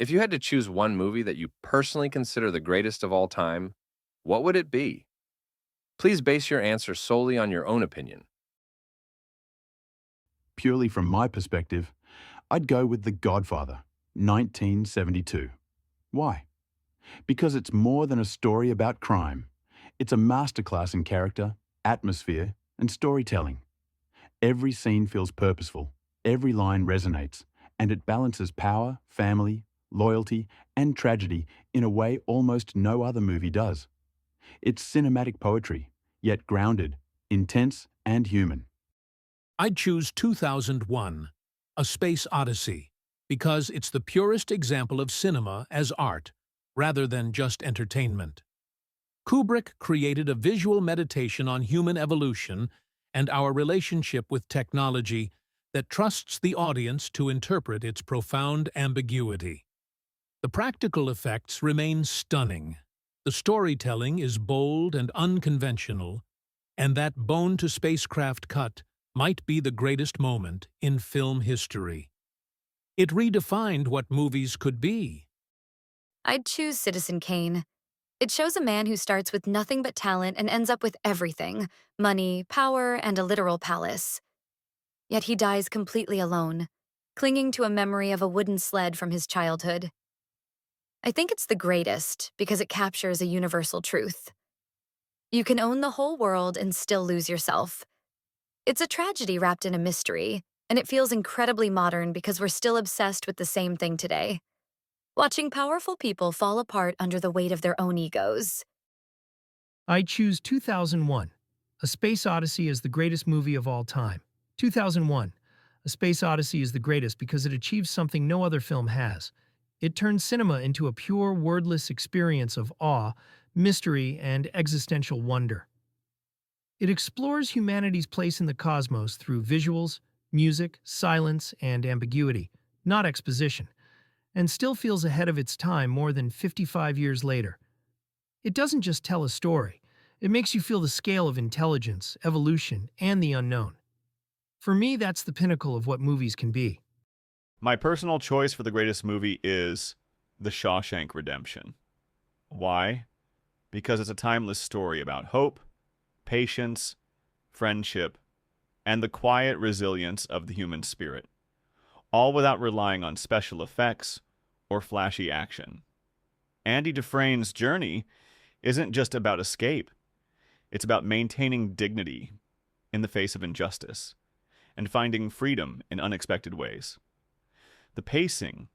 If you had to choose one movie that you personally consider the greatest of all time, what would it be? Please base your answer solely on your own opinion. Purely from my perspective, I'd go with The Godfather, 1972. Why? Because it's more than a story about crime. It's a masterclass in character, atmosphere, and storytelling. Every scene feels purposeful, every line resonates, and it balances power, family, loyalty, and tragedy in a way almost no other movie does. It's cinematic poetry, yet grounded, intense, and human. I'd choose 2001, A Space Odyssey, because it's the purest example of cinema as art, rather than just entertainment. Kubrick created a visual meditation on human evolution and our relationship with technology that trusts the audience to interpret its profound ambiguity. The practical effects remain stunning. The storytelling is bold and unconventional, and that bone-to-spacecraft cut might be the greatest moment in film history. It redefined what movies could be. I'd choose Citizen Kane. It shows a man who starts with nothing but talent and ends up with everything: money, power, and a literal palace. Yet he dies completely alone, clinging to a memory of a wooden sled from his childhood. I think it's the greatest because it captures a universal truth. You can own the whole world and still lose yourself. It's a tragedy wrapped in a mystery, and it feels incredibly modern because we're still obsessed with the same thing today: watching powerful people fall apart under the weight of their own egos. I choose 2001. A Space Odyssey is the greatest movie of all time. 2001. A Space Odyssey is the greatest because it achieves something no other film has. It turns cinema into a pure, wordless experience of awe, mystery, and existential wonder. It explores humanity's place in the cosmos through visuals, music, silence, and ambiguity, not exposition, and still feels ahead of its time more than 55 years later. It doesn't just tell a story, it makes you feel the scale of intelligence, evolution, and the unknown. For me, that's the pinnacle of what movies can be. My personal choice for the greatest movie is The Shawshank Redemption. Why? Because it's a timeless story about hope, patience, friendship, and the quiet resilience of the human spirit, all without relying on special effects or flashy action. Andy Dufresne's journey isn't just about escape. It's about maintaining dignity in the face of injustice and finding freedom in unexpected ways. The pacing,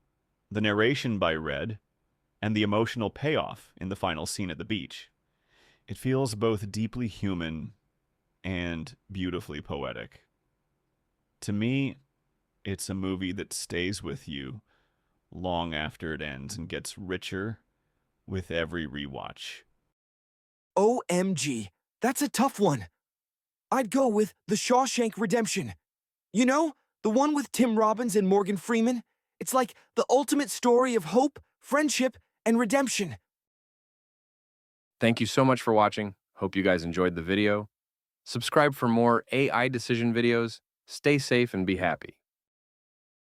the narration by Red, and the emotional payoff in the final scene at the beach. It feels both deeply human and beautifully poetic. To me, it's a movie that stays with you long after it ends and gets richer with every rewatch. OMG, that's a tough one. I'd go with The Shawshank Redemption. You know, the one with Tim Robbins and Morgan Freeman? It's like the ultimate story of hope, friendship, and redemption. Thank you so much for watching. Hope you guys enjoyed the video. Subscribe for more AI decision videos. Stay safe and be happy.